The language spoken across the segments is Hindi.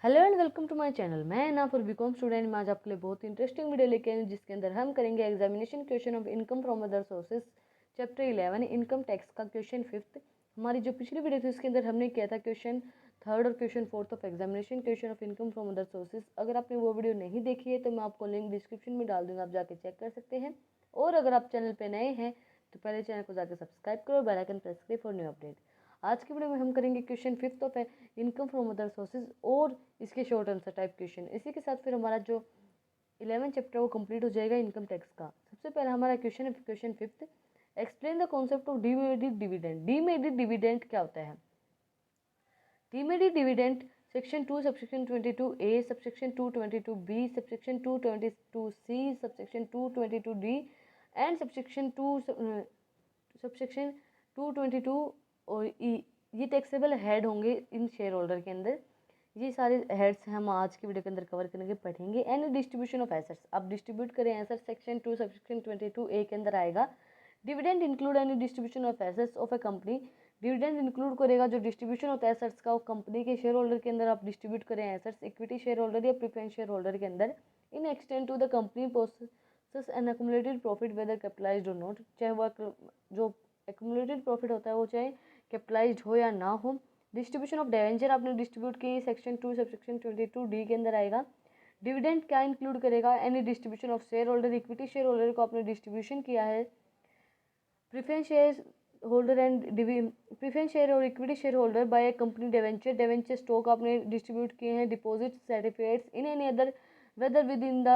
Hello and welcome to my channel. मैं ना फॉर बीकॉम स्टूडेंट में आज आपके लिए बहुत इंटरेस्टिंग वीडियो लेके आई हूँ, जिसके अंदर हम करेंगे examination question of income from other sources chapter 11 income tax का क्वेश्चन 5। हमारी जो पिछली वीडियो थी उसके अंदर हमने किया था क्वेश्चन 3 और question 4 of examination question of income from other sources. अगर आपने वो वीडियो नहीं देखी है तो मैं आपको लिंक डिस्क्रिप्शन में डाल दूँगा, आप जाके चेक कर सकते हैं। और अगर आप चैनल पर नए हैं तो पहले चैनल को जाकर सब्सक्राइब करो, बेल आइकन प्रेस करें फॉर न्यू अपडेट। आज की वीडियो में हम करेंगे question 5 of income from other sources और इसके शॉर्ट आंसर टाइप क्वेश्चन। इसी के साथ फिर हमारा जो 11 चैप्टर वो कंप्लीट हो जाएगा इनकम टैक्स का। सबसे पहले हमारा क्वेश्चन है question 5, explain the concept of demerited dividend. Demerited dividend क्या होता है? Demerited dividend section 2 subsection 22A subsection 222B subsection 222C subsection 222D and subsection 222 और ये टैक्सेबल हेड होंगे इन शेयर होल्डर के अंदर। ये सारे हेड्स हम आज की वीडियो के अंदर कवर करेंगे, पढ़ेंगे। एंड डिस्ट्रीब्यूशन ऑफ एसेट्स, अब डिस्ट्रीब्यूट करें एसेट्स सेक्शन 2 सबसेक्शन 22A के अंदर आएगा। Dividend include any distribution of assets of A company. Dividend include करेगा जो डिस्ट्रीब्यूशन होता है एसेट्स का, कंपनी के शेयर होल्डर के अंदर आप डिस्ट्रीब्यूट करें एसेट्स, इक्विटी शेयर होल्डर या प्रेफरेंस शेयर होल्डर के अंदर। In extend to the company possess an accumulated profit whether capitalized or not, चाहे वो जो एक्युमुलेटेड प्रॉफिट होता है वो चाहे कैपिटलाइज्ड हो या ना हो। डिस्ट्रीब्यूशन ऑफ डिवेंचर आपने डिस्ट्रीब्यूट की सेक्शन 2 सबसेक्शन 22D के अंदर आएगा। डिविडेंड क्या इंक्लूड करेगा? Any distribution of share holder, equity share holder को आपने डिस्ट्रीब्यूशन किया है, preference share holder and preference share और equity share holder by a company debenture. Debenture stock आपने डिस्ट्रीब्यूट किए हैं, deposit certificates in any other whether within the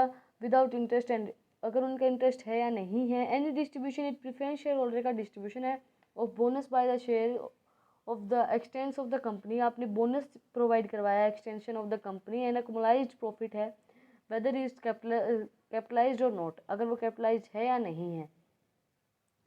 without interest and अगर उनका इंटरेस्ट है या नहीं है। Any distribution it preference share holder का डिस्ट्रीब्यूशन है of bonus by the share of the extents of the company, आपने बोनस प्रोवाइड करवाया extension of the company. And accumulated profit है whether is capitalized or not, अगर वो कैपिटलाइज्ड है या नहीं है।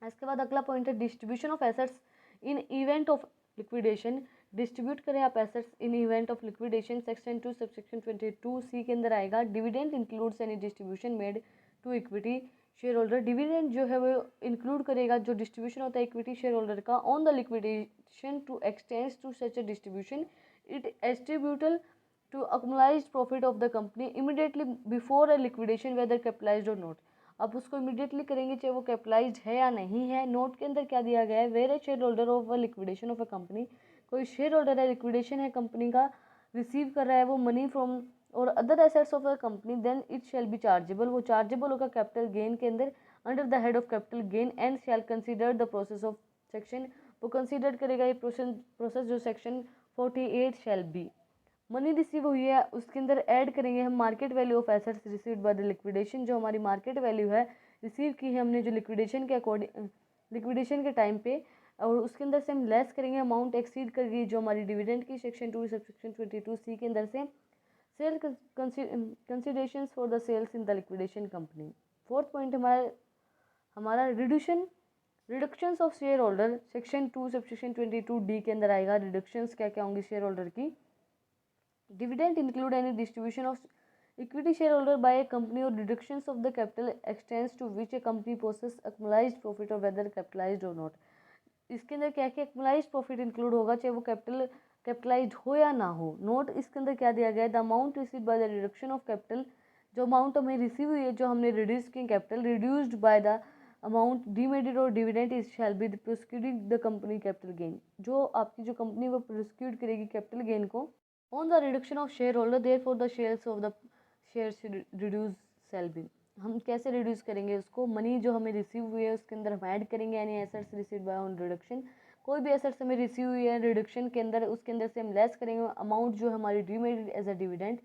इसके बाद अगला पॉइंट है distribution of assets in event of liquidation. Distribute करें आप assets in event of liquidation, section 2 subsection 22C के अंदर आएगा। Dividend includes any distribution made to equity share holder. Dividend जो है वो इंक्लूड करेगा जो डिस्ट्रीब्यूशन होता है इक्विटी शेयर होल्डर का on the liquidation to extend to such a distribution it attributable to accumulated profit of the company immediately before a liquidation weather capitalized or not. अब उसको इमीडिएटली करेंगे चाहे वो कैपिटलाइज्ड है या नहीं है। नोट के अंदर क्या दिया गया है? Where a share holder of a liquidation of a company, कोई शेयर होल्डर है लिक्विडेशन है कंपनी का, रिसीव कर रहा है वो मनी फ्रॉम और other assets of a company, then it shall be chargeable, वो चार्जेबल होगा कैपिटल गेन के अंदर under the head of capital gain and shall consider the process of section, वो कंसिडर करेगा ये प्रोसेस जो section 48 shall B. Money receive हुई है उसके अंदर ऐड करेंगे हम market value of assets received by the liquidation, जो हमारी मार्केट वैल्यू है रिसीव की है हमने जो लिक्विडेशन के अकॉर्डिंग लिक्विडेशन के टाइम पे, और उसके अंदर से हम लेस करेंगे अमाउंट एक्सीड कर गई जो हमारी डिविडेंड की सेक्शन 2 सबसेक्शन 22C के अंदर से sale consideration for the sales in the liquidation company. Fourth point हमारा reductions of share holder section 2 subsection 22D के अंदर आएगा। रिडक्शंस क्या क्या होंगी शेयर होल्डर की? Dividend include any distribution of equity shareholder by a company or deductions of the capital extends to which a company possesses accumulated profit or whether capitalized or not। इसके अंदर क्या क्या accumulated profit इंक्लूड होगा चाहे वो कैपिटलाइज्ड हो या ना हो। नोट इसके अंदर क्या दिया गया है? The amount receive by the reduction of capital, जो अमाउंट हमें रिसीव हुई है जो हमने रिड्यूस की capital, reduced by the amount demerited or dividend is shall be prosecuting the company capital gain, जो आपकी जो कंपनी वो प्रोसिक्यूट करेगी कैपिटल गेन को on the reduction of share holder there for the shares of the shares reduce shall be. हम कैसे रिड्यूस करेंगे उसको? मनी जो हमें रिसीव हुई है उसके अंदर हम ऐड करेंगे यानी assets receive by on reduction. कोई भी एसेट्स हमें रिसीव हुई है रिडक्शन के अंदर उसके अंदर से हम लेस करेंगे अमाउंट जो हमारी डीमेरिटेड एज अ डिविडेंड,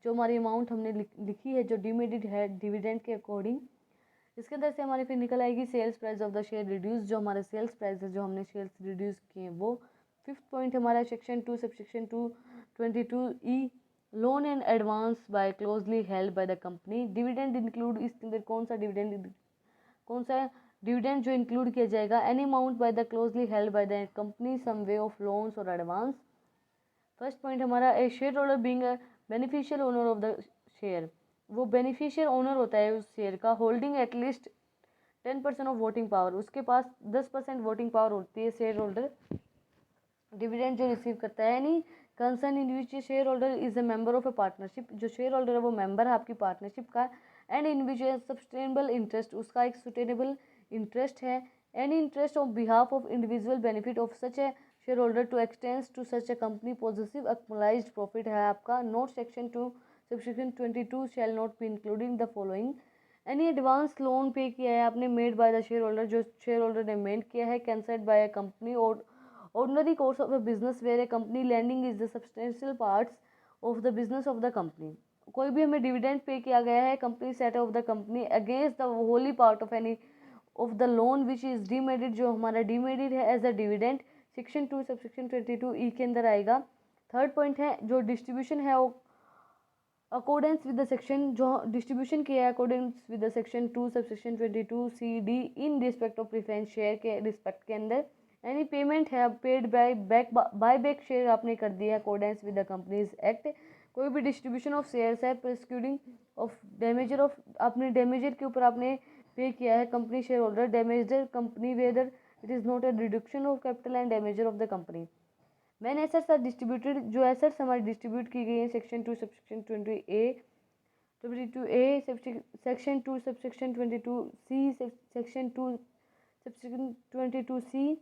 जो हमारी अमाउंट हमने लिखी है जो डीमेरिटेड है डिविडेंड के अकॉर्डिंग। इसके अंदर से हमारी फिर निकल आएगी sales price of the share reduce, जो हमारे सेल्स प्राइस है जो हमने शेयर्स रिड्यूस किए हैं वो। फिफ्थ पॉइंट हमारा section 2 subsection 222E loan and advance by closely held by the company. Dividend include इसके अंदर कौन सा डिविडेंड जो इंक्लूड किया जाएगा? Any amount by the closely held by the company sum way of loans or advance. First point हमारा a share holder being a beneficial owner of the share, वो बेनिफिशियल ओनर होता है उस शेयर का, holding at least 10% of voting power, उसके पास 10% वोटिंग पावर होती है शेयर होल्डर। डिविडेंड जो रिसीव करता है, यानी concern individual share holder is a member of A partnership, जो शेयर होल्डर है वो मेंबर है आपकी पार्टनरशिप का। एंड इंडिविजुअल सस्टेनेबल इंटरेस्ट, उसका एक सुटेनेबल इंटरेस्ट है। Any interest of behalf of individual benefit of such a share holder to extents to such a company positive accumulated profit है आपका। Note section 2 subsection 22 shall not be including the following. Any advance loan pay किया है आपने made by the share holder, जो शेयर होल्डर ने मेड किया है, cancelled by a company or ordinary course of a business where a company lending is the substantial parts of the business of the company। कोई भी हमें डिविडेंड पे किया गया है company set off the company against the wholly part of any of the loan which is deemed, जो हमारा डीमेडिड है as a dividend, section 2 subsection 22 E के अंदर आएगा। थर्ड पॉइंट है जो डिस्ट्रीब्यूशन है वो अकॉर्डेंस विद द सेक्शन, जो डिस्ट्रीब्यूशन किया है accordance with the section 2 subsection 22 C D in respect of preference share के रिस्पेक्ट के अंदर। यानी पेमेंट है पेड बाय बैक शेयर आपने कर दिया accordance with the companies act. कोई भी डिस्ट्रीब्यूशन ऑफ शेयर्स है प्रिस्क्यूडिंग ऑफ डैमेजर ऑफ, आपने डैमेजर के ऊपर आपने पे किया है company share holder demerger company whether it is not a reduction of capital and demerger of the company. Main assets are distributed, जो एसेट्स हमारी डिस्ट्रीब्यूट की गई हैं section 2 subsection 22A section 2 subsection 22C section 2 subsection 22C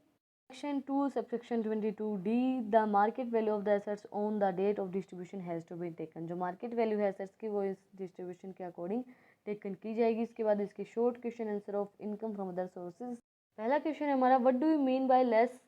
section 2 subsection 22D। The market value of the assets on the date of distribution has to be taken, जो मार्केट वैल्यू है एसेट्स की वो इस डिस्ट्रीब्यूशन के अकॉर्डिंग टेकन की जाएगी। इसके बाद इसके short question answer of income from other sources. पहला क्वेश्चन है हमारा, what do you mean by less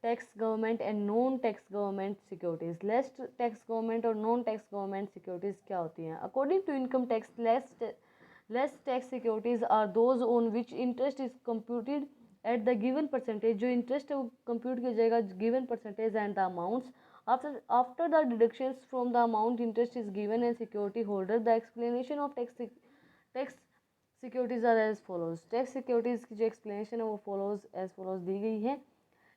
tax government and non tax government securities. Less tax government और नॉन टैक्स गवर्नमेंट सिक्योरिटीज क्या होती हैं? According to income tax less tax securities are those on which interest is computed at the given percentage, जो इंटरेस्ट है वो कंप्यूट किया जाएगा given percentage and the amounts after the deductions from the amount interest is given and security holder. The explanation of tax securities are as follows. Tax securities की जो एक्सप्लेनेशन है वो एज फॉलोज दी गई है।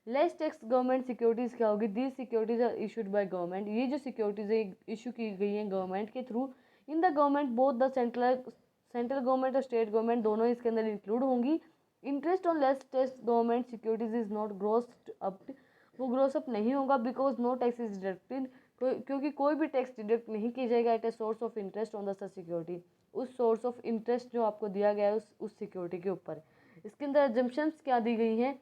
लेस टैक्स गवर्नमेंट सिक्योरिटीज़ क्या होगी? These securities are issued by government, ये जो सिक्योरिटीज इशू की गई हैं गवर्नमेंट के थ्रू। In the government both the central government और स्टेट गवर्नमेंट दोनों इसके अंदर इंक्लूड होंगी। Interest on less tax government securities is not grossed up, वो ग्रोस अप नहीं होगा because no tax is deducted, क्योंकि कोई भी टैक्स डिडक्ट नहीं की जाएगा at a source of interest on the such security, उस सोर्स ऑफ इंटरेस्ट जो आपको दिया गया है उस सिक्योरिटी के ऊपर। इसके अंदर एजम्पशंस क्या दी गई हैं?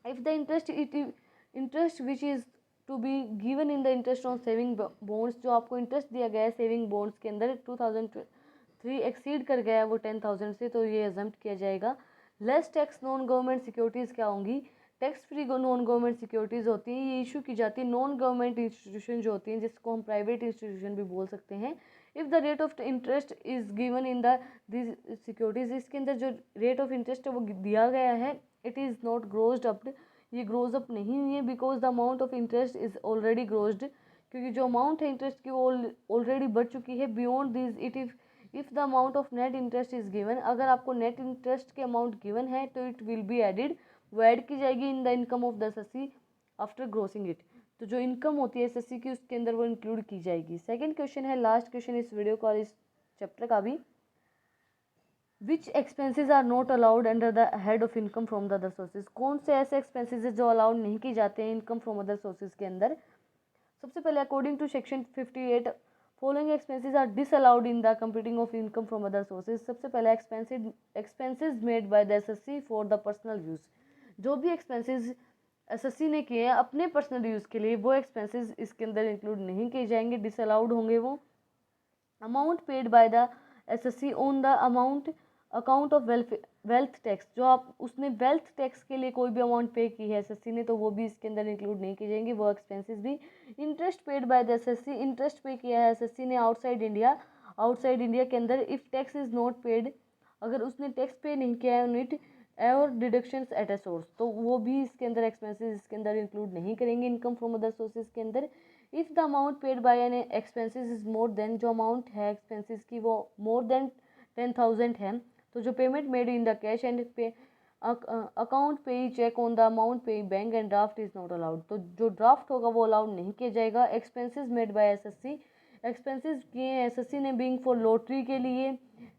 if the interest which is to be given in the interest on saving bonds, जो आपको इंटरेस्ट दिया गया है सेविंग बॉन्ड्स के अंदर 2003 एक्सीड कर गया है वो 10,000 से, तो ये एजम्प्ट किया जाएगा। Less tax non government securities क्या होंगी? Tax free non government securities होती हैं, ये इशू की जाती है नॉन गवर्नमेंट इंस्टीट्यूशन जो होती हैं, जिसको हम प्राइवेट इंस्टीट्यूशन भी बोल सकते हैं। If the rate of interest is given in the this securities, इसके अंदर जो रेट ऑफ इंटरेस्ट है वो दिया गया है, it is not grossed up, ये ग्रोज अप नहीं हुई है because the amount of interest is already grossed, क्योंकि जो अमाउंट है इंटरेस्ट की वो ऑलरेडी बढ़ चुकी है। Beyond this it if the amount of net interest is given, अगर आपको नेट इंटरेस्ट के अमाउंट गिवन है तो इट विल बी एडिड, वो ऐड की जाएगी in the income of the assessee after grossing it, तो जो इनकम होती है एसएससी की उसके अंदर वो इंक्लूड की जाएगी। सेकेंड क्वेश्चन है लास्ट क्वेश्चन इस वीडियो का और इस चैप्टर का भी, which expenses are not allowed under the head of income from the other sources. कौन से ऐसे एक्सपेंसेस है जो अलाउड नहीं की जाते हैं इनकम फ्रॉम अदर सोर्सेज के अंदर? सबसे पहले according to section 58 following expenses are disallowed in the computing of income from other sources. सबसे पहले expenses made by the assessee for the personal use, जो भी एक्सपेंसेस एसएससी ने किए हैं अपने पर्सनल यूज़ के लिए वो एक्सपेंसेस इसके अंदर इंक्लूड नहीं किए जाएंगे, डिसअलाउड होंगे वो। Amount paid bye the SSC on the account of wealth tax, जो आप उसने वेल्थ टैक्स के लिए कोई भी अमाउंट पे की है एसएससी ने तो वो भी इसके अंदर इंक्लूड नहीं की जाएंगी वो एक्सपेंसेस भी। Interest paid by the SSC, interest पे किया है एसएससी ने आउटसाइड इंडिया के अंदर, if tax is not paid, अगर उसने टैक्स पे नहीं किया है यूनिट और डिडक्शंस एट ए सोर्स, तो वो भी इसके अंदर एक्सपेंसेस इसके अंदर इंक्लूड नहीं करेंगे इनकम फ्रॉम अदर सोर्सेज के अंदर। If the amount paid by an expenses is more than, जो अमाउंट है एक्सपेंसेस की वो मोर देन 10,000 है, तो जो payment made in the cash and pay account pay cheque on the amount pay bank and draft is not allowed, तो जो ड्राफ्ट होगा वो अलाउड नहीं किया जाएगा। Expenses made by assessee, expenses किए हैं एसएससी ने बिंग फॉर लॉटरी के लिए,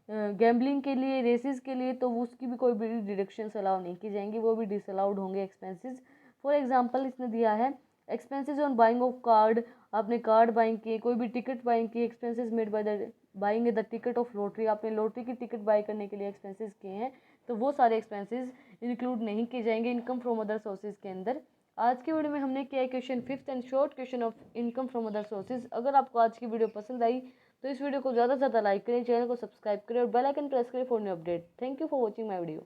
गैम्बलिंग के लिए, रेसेस के लिए, तो उसकी भी कोई डिडक्शंस अलाउ नहीं की जाएंगी, वो भी डिसअलाउड होंगे एक्सपेंसेस। फॉर एग्जांपल इसने दिया है expenses on buying of card, आपने कार्ड बाइंग किए, कोई भी टिकट बाइंग की, expenses made by the buying the ticket of lottery, आपने लॉटरी की टिकट बाय करने के लिए एक्सपेंसेस किए हैं, तो वो सारे एक्सपेंसेस इंक्लूड नहीं किए जाएंगे इनकम फ्रॉम अदर सोर्सेज के अंदर। आज की वीडियो में हमने किया है question 5th and short question of income from other sources. अगर आपको आज की वीडियो पसंद आई तो इस वीडियो को ज़्यादा से ज़्यादा लाइक करें, चैनल को सब्सक्राइब करें और बेल आइकन प्रेस करें for new update. Thank you for watching my video.